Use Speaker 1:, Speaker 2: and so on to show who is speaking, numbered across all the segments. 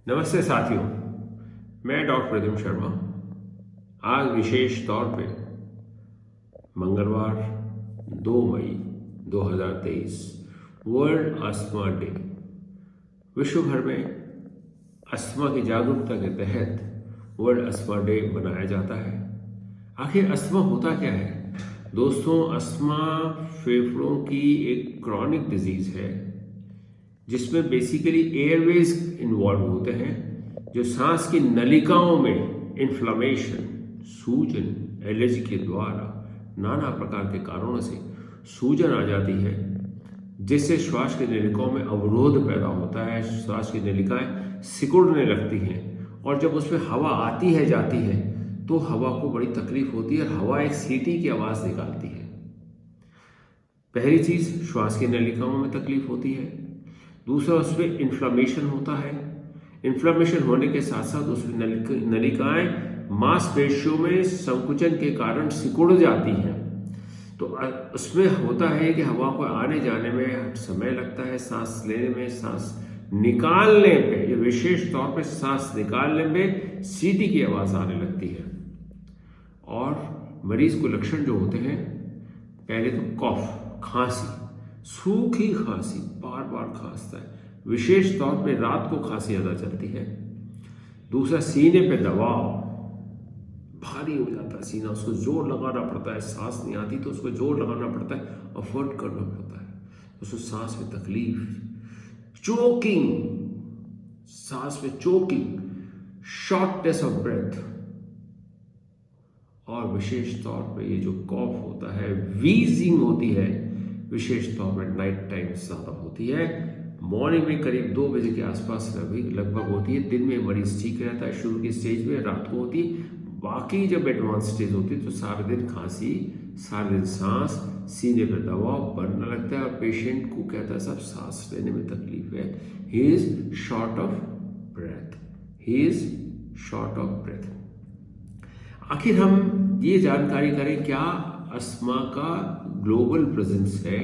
Speaker 1: नमस्ते साथियों, मैं डॉक्टर प्रद्युम्न शर्मा। आज विशेष तौर पे मंगलवार 2 मई 2023 वर्ल्ड अस्थमा डे। विश्व भर में अस्थमा की जागरूकता के तहत वर्ल्ड अस्थमा डे मनाया जाता है। आखिर अस्थमा होता क्या है? दोस्तों, अस्थमा फेफड़ों की एक क्रॉनिक डिजीज है जिसमें बेसिकली एयरवेज इन्वॉल्व होते हैं, जो सांस की नलिकाओं में इन्फ्लामेशन, सूजन, एलर्जी के द्वारा नाना प्रकार के कारणों से सूजन आ जाती है, जिससे श्वास की नलिकाओं में अवरोध पैदा होता है। श्वास की नलिकाएं सिकुड़ने लगती हैं और जब उसमें हवा आती है जाती है तो हवा को बड़ी तकलीफ होती है और हवा एक सीटी की आवाज़ निकालती है। पहली चीज़, श्वास की नलिकाओं में तकलीफ होती है। दूसरा, उसमें इन्फ्लामेशन होता है। इन्फ्लामेशन होने के साथ साथ उसमें नलिकाएं मांसपेशियों में संकुचन के कारण सिकुड़ जाती हैं। तो उसमें होता है कि हवा को आने जाने में समय लगता है, सांस लेने में, सांस निकालने पे, ये विशेष तौर पे सांस निकालने में सीटी की आवाज़ आने लगती है। और मरीज को लक्षण जो होते हैं, पहले तो कॉफ, खांसी, सूखी खांसी, बार बार खांसता है, विशेष तौर पे रात को खांसी ज़्यादा चलती है। दूसरा, सीने पे दबाव, भारी हो जाता है सीना, उसको जोर लगाना पड़ता है। सांस नहीं आती तो उसको जोर लगाना पड़ता है, एफर्ट करना पड़ता है, उसको सांस में तकलीफ, चोकिंग, सांस में चोकिंग, शॉर्टनेस ऑफ ब्रेथ, और विशेष तौर पे ये जो कॉफ होता है, वीजिंग होती है, विशेष तौर पर नाइट टाइम ज़्यादा होती है। मॉर्निंग में करीब 2 बजे के आसपास लगभग होती है। दिन में मरीज ठीक रहता है, शुरू की स्टेज में, रात को होती है। बाकी जब एडवांस स्टेज होती है तो सारे दिन खांसी, सारे दिन सांस, सीने पर दबाव बढ़ने लगता है और पेशेंट को कहता है सब सांस लेने में तकलीफ है, he is short of breath, he is short of breath. आखिर हम ये जानकारी करें, क्या अस्थमा का ग्लोबल प्रेजेंस है?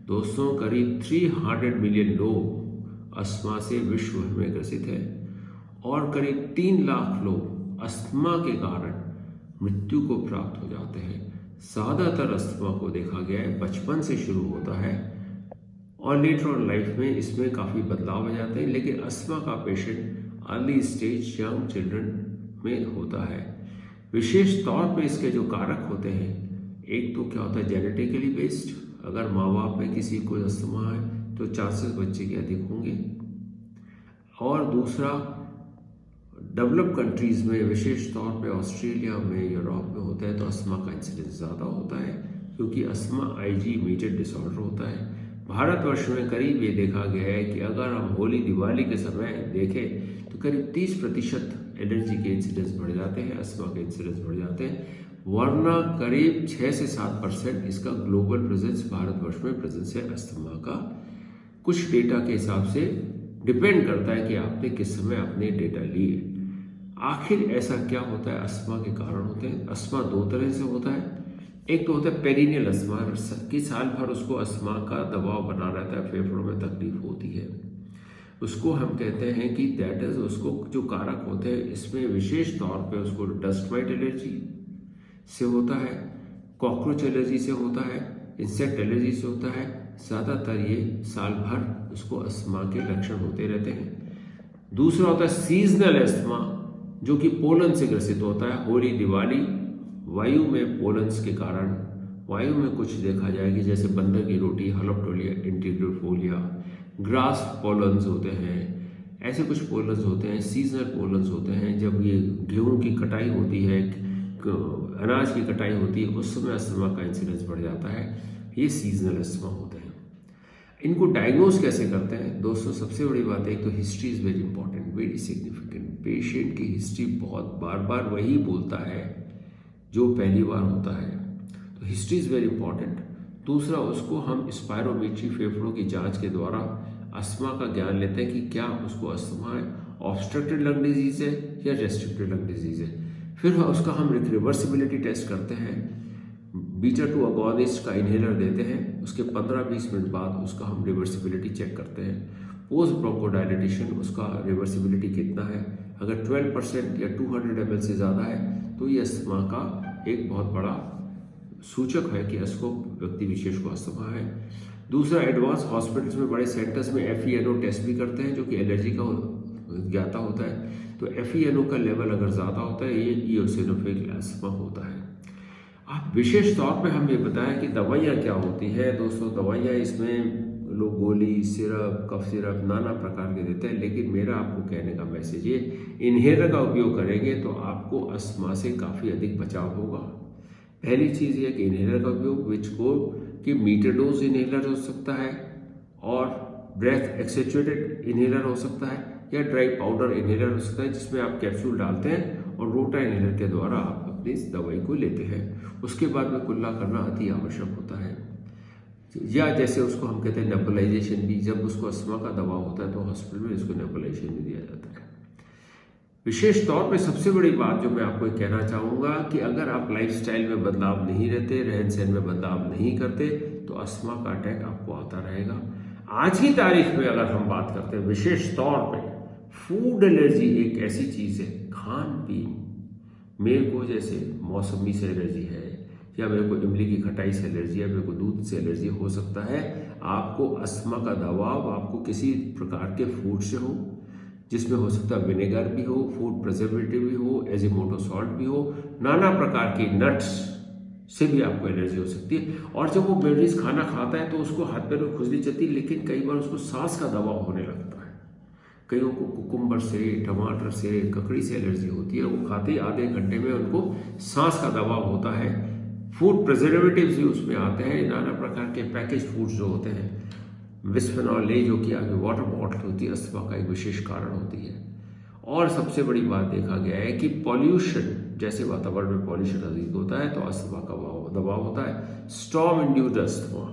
Speaker 1: दोस्तों, करीब 300 मिलियन लोग अस्थमा से विश्व भर में ग्रसित हैं और करीब 3 लाख लोग अस्थमा के कारण मृत्यु को प्राप्त हो जाते हैं। ज़्यादातर अस्थमा को देखा गया है बचपन से शुरू होता है और लेटर ऑन लाइफ में इसमें काफ़ी बदलाव आ जाते हैं, लेकिन अस्थमा का patient early stage young children में होता है। विशेष तौर पे इसके जो कारक होते हैं, एक तो क्या होता है, जेनेटिकली बेस्ड, अगर माँ बाप में किसी को अस्थमा है तो चांसेस बच्चे के अधिक होंगे। और दूसरा, डेवलप कंट्रीज़ में, विशेष तौर पे ऑस्ट्रेलिया में, यूरोप में होता है तो अस्थमा का इंसिडेंस ज़्यादा होता है, क्योंकि अस्थमा आईजी मेजर डिसऑर्डर होता है। भारतवर्ष में करीब ये देखा गया है कि अगर हम होली दिवाली के समय देखें तो करीब 30% एलर्जी के इंसिडेंस बढ़ जाते हैं, अस्थमा के इंसिडेंस बढ़ जाते हैं, वरना करीब 6 से 7% इसका ग्लोबल प्रेजेंस भारतवर्ष में प्रेजेंस है अस्थमा का। कुछ डेटा के हिसाब से डिपेंड करता है कि आपने किस समय अपने डेटा लिए। आखिर ऐसा क्या होता है? अस्थमा के कारण होते हैं। अस्थमा 2 तरह से होता है। एक तो होता है पेरिनियल अस्थमा, कि साल भर उसको अस्थमा का दबाव बना रहता है, फेफड़ों में तकलीफ होती है, उसको हम कहते हैं कि दैट इज, उसको जो कारक होते हैं इसमें विशेष तौर पे उसको डस्ट माइट एलर्जी से होता है, कॉकरोच एलर्जी से होता है, इंसेक्ट एलर्जी से होता है। ज़्यादातर ये साल भर उसको अस्थमा के लक्षण होते रहते हैं। दूसरा होता है सीजनल अस्थमा, जो कि पोलन से ग्रसित होता है। होली दिवाली, वायु में पोलन्स के कारण, वायु में कुछ देखा जाएगा जैसे बंदर की रोटी, हलोप्टोलिया इंटीग्रोफोलिया, ग्रास पोलन्स होते हैं, ऐसे कुछ पोलन्स होते हैं। सीजनल पोलन्स होते हैं, जब ये गेहूं की कटाई होती है, अनाज की कटाई होती है, उस समय अस्थमा का इंसिडेंस बढ़ जाता है। ये सीजनल अस्थमा होते हैं। इनको डायग्नोज कैसे करते हैं? दोस्तों, सबसे बड़ी बात है, एक तो history is very important, very significant. Patient की हिस्ट्री बहुत बार बार वही बोलता है जो पहली बार होता है, तो हिस्ट्री इज़ वेरी इंपॉर्टेंट। दूसरा, उसको हम स्पायरोमेट्री, फेफड़ों की जांच के द्वारा अस्थमा का ज्ञान लेते हैं कि क्या उसको अस्थमा है, ऑब्स्ट्रक्टेड लंग डिजीज है या रेस्ट्रिक्टेड लंग डिजीज है। फिर उसका हम रिवर्सिबिलिटी टेस्ट करते हैं, बीटा-2 अगोनिस्ट का इनहेलर देते हैं, उसके 15-20 मिनट बाद उसका हम रिवर्सिबिलिटी चेक करते हैं। पोस्ट ब्रोंकोडायलिटेशन, उसका रिवर्सिबिलिटी कितना है। अगर 12% या 200 ml से ज़्यादा है तो ये अस्थमा का एक बहुत बड़ा सूचक है कि इसको व्यक्ति विशेष को अस्थमा है। दूसरा, एडवांस हॉस्पिटल्स में, बड़े सेंटर्स में FeNO टेस्ट भी करते हैं जो कि एलर्जी का ज्ञाता होता है। तो FeNO का लेवल अगर ज़्यादा होता है ये इओसिनोफिल अस्थमा होता है। आप विशेष तौर पे हम ये बताएं कि दवाइयाँ क्या होती हैं। दोस्तों, दवाइयाँ इसमें लोग गोली, सिरप, कफ सिरप नाना प्रकार के देते हैं, लेकिन मेरा आपको कहने का मैसेज ये, इन्हेलर का उपयोग करेंगे तो आपको अस्थमा से काफ़ी अधिक बचाव होगा। पहली चीज़ ये कि इन्हेलर का उपयोग, विच को कि मीटर डोज इन्हेलर हो सकता है और ब्रेथ एक्सेचुएटेड इन्हेलर हो सकता है या ड्राई पाउडर इन्हेलर हो सकता है जिसमें आप कैप्सूल डालते हैं और रोटा इन्हेलर के द्वारा आप अपनी इस दवाई को लेते हैं। उसके बाद में कुल्ला करना अति आवश्यक होता है, या जैसे उसको हम कहते हैं नेबुलाइजेशन भी। जब उसको अस्थमा का दबाव होता है तो हॉस्पिटल में इसको नेबुलाइजेशन भी दिया जाता है। विशेष तौर पे सबसे बड़ी बात जो मैं आपको कहना चाहूँगा कि अगर आप लाइफस्टाइल में बदलाव नहीं रहते, रहन सहन में बदलाव नहीं करते तो अस्थमा का अटैक आपको आता रहेगा। आज की तारीख में अगर हम बात करते हैं विशेष तौर पे, फूड एलर्जी एक ऐसी चीज़ है, खान पीन। मेरे को जैसे मौसमी से एलर्जी है, या मेरे को इमली की खटाई से एलर्जी है, मेरे को दूध से एलर्जी हो सकता है। आपको अस्थमा का दबाव आपको किसी प्रकार के फूड से हो, जिसमें हो सकता है विनेगर भी हो, फूड प्रिजर्वेटिव भी हो, एजिमोटो सॉल्ट भी हो, नाना प्रकार की नट्स से भी आपको एलर्जी हो सकती है। और जब वो मरीज खाना खाता है तो उसको हाथ पैर में खुजली चलती है, लेकिन कई बार उसको सांस का दबाव होने लगता है। कईयों को कुकुम्बर से, टमाटर से, ककड़ी से एलर्जी होती है। वो खाते ही आधे घंटे में उनको सांस का दबाव होता है। फूड प्रिजर्वेटिव्स भी उसमें आते हैं, नाना प्रकार के पैकेज फूड्स जो होते हैं, बिस्फेनॉल ए जो कि आगे वाटर बॉटल होती है, अस्थमा का एक विशेष कारण होती है। और सबसे बड़ी बात देखा गया है कि पॉल्यूशन, जैसे वातावरण में पॉल्यूशन अधिक होता है तो अस्थमा का दबाव होता है, स्टॉर्म इंड्यूस्ड अस्थमा।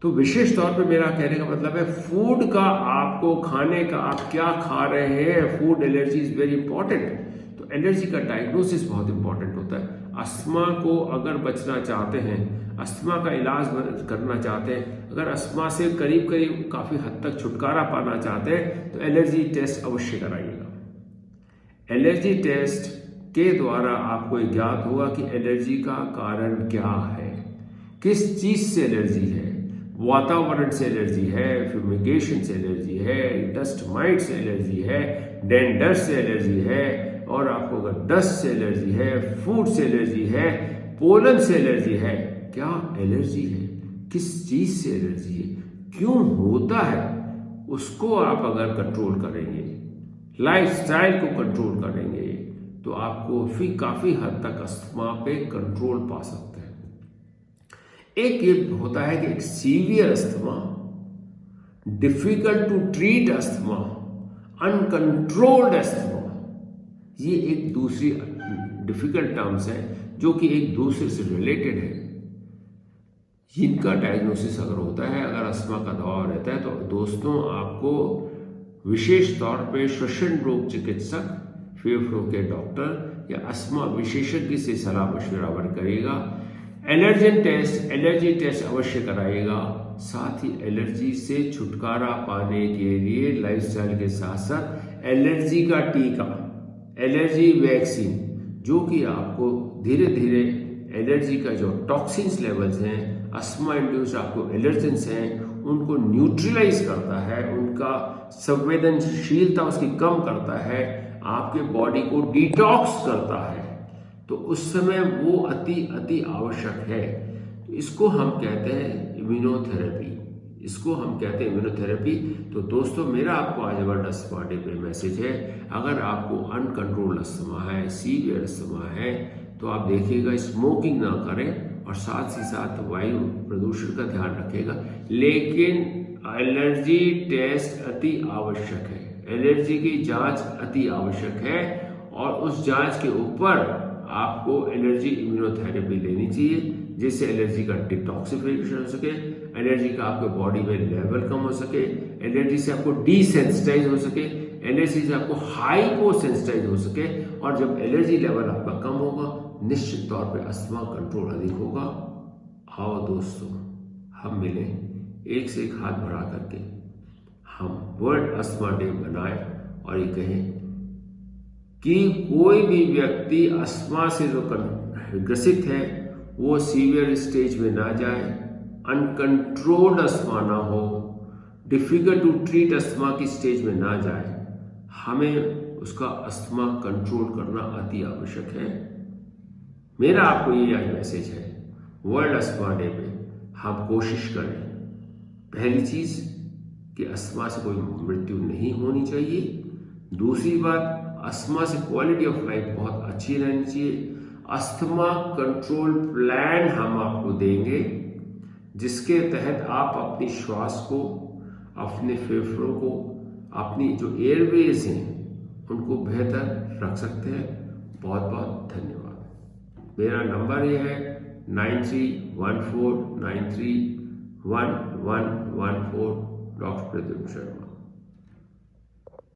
Speaker 1: तो विशेष तौर पे मेरा कहने का मतलब है, फूड का आपको खाने का, आप क्या खा रहे हैं, food allergy is very important. तो एलर्जी का डायग्नोसिस बहुत इंपॉर्टेंट होता है। अस्थमा को अगर बचना चाहते हैं, अस्थमा का इलाज करना चाहते हैं, अगर अस्थमा से करीब करीब काफ़ी हद तक छुटकारा पाना चाहते हैं तो एलर्जी टेस्ट अवश्य कराइएगा। एलर्जी टेस्ट के द्वारा आपको ज्ञात होगा कि एलर्जी का कारण क्या है, किस चीज़ से एलर्जी है। वातावरण से एलर्जी है, फ्यूमिगेशन से एलर्जी है, डस्ट माइट से एलर्जी है, डेंडर से एलर्जी है, और आपको अगर डस्ट से एलर्जी है, फूड से एलर्जी है, पोलन से एलर्जी है, क्या एलर्जी है, किस चीज से एलर्जी है, क्यों होता है, उसको आप अगर कंट्रोल करेंगे, लाइफस्टाइल को कंट्रोल करेंगे तो आपको फिर काफी हद तक अस्थमा पे कंट्रोल पा सकते हैं। एक ये होता है कि एक severe asthma, difficult to treat asthma, uncontrolled asthma, ये एक दूसरी डिफिकल्ट टर्म्स हैं जो कि एक दूसरे से रिलेटेड है। जिनका डायग्नोसिस अगर होता है, अगर अस्थमा का दबाव रहता है, तो दोस्तों आपको विशेष तौर पे श्वसन रोग चिकित्सक, फेफड़ों के डॉक्टर या अस्थमा विशेषज्ञ से सलाह मशवरा करिएगा। एलर्जी टेस्ट अवश्य कराइएगा। साथ ही एलर्जी से छुटकारा पाने के लिए लाइफस्टाइल के साथ साथ एलर्जी का टीका, एलर्जी वैक्सीन, जो कि आपको धीरे धीरे एलर्जी का जो टॉक्सिन्स लेवल्स हैं, अस्थमा इंड्यूस्ड आपको एलर्जेंस हैं, उनको न्यूट्रलाइज करता है, उनका संवेदनशीलता उसकी कम करता है, आपके बॉडी को डिटॉक्स करता है। तो उस समय वो अति आवश्यक है। तो इसको हम कहते हैं इम्यूनोथेरेपी, इसको हम कहते हैं इम्यूनोथेरेपी। तो दोस्तों, मेरा आपको आज वर्ल्ड अस्थमा डे पे मैसेज है, अगर आपको अनकंट्रोल्ड अस्थमा है, सीवियर अस्थमा है, तो आप देखिएगा स्मोकिंग ना करें और साथ ही साथ वायु प्रदूषण का ध्यान रखिएगा। लेकिन एलर्जी टेस्ट अति आवश्यक है, एलर्जी की जांच अति आवश्यक है, और उस जांच के ऊपर आपको एलर्जी इम्यूनोथेरेपी लेनी चाहिए, जिससे एलर्जी का डिटॉक्सिफिकेशन हो सके, एलर्जी का आपके बॉडी में लेवल कम हो सके, एलर्जी से आपको डिसेंसिटाइज हो सके, एलर्जी से आपको हाइपो सेंसिटाइज हो सके। और जब एलर्जी लेवल आपका कम होगा, निश्चित तौर पे अस्थमा कंट्रोल अधिक होगा। आओ दोस्तों, हम मिलें एक से एक हाथ बढ़ा करके, हम वर्ल्ड अस्थमा डे मनाएं और ये कहें कि कोई भी व्यक्ति अस्थमा से जो ग्रसित है वो सीवियर स्टेज में ना जाए, अनकंट्रोल्ड अस्थमा ना हो, डिफिकल्ट टू ट्रीट अस्थमा की स्टेज में ना जाए। हमें उसका अस्थमा कंट्रोल करना अति आवश्यक है। मेरा आपको ये आज मैसेज है, वर्ल्ड अस्थमा डे पे हम कोशिश करें, पहली चीज कि अस्थमा से कोई मृत्यु नहीं होनी चाहिए। दूसरी बात, अस्थमा से क्वालिटी ऑफ लाइफ बहुत अच्छी रहनी चाहिए। अस्थमा कंट्रोल प्लान हम आपको देंगे जिसके तहत आप अपनी श्वास को, अपने फेफड़ों को, अपनी जो एयरवेज हैं उनको बेहतर रख सकते हैं। बहुत बहुत धन्यवाद। मेरा नंबर ये है 9314931114, डॉक्टर प्रद्युम्न शर्मा।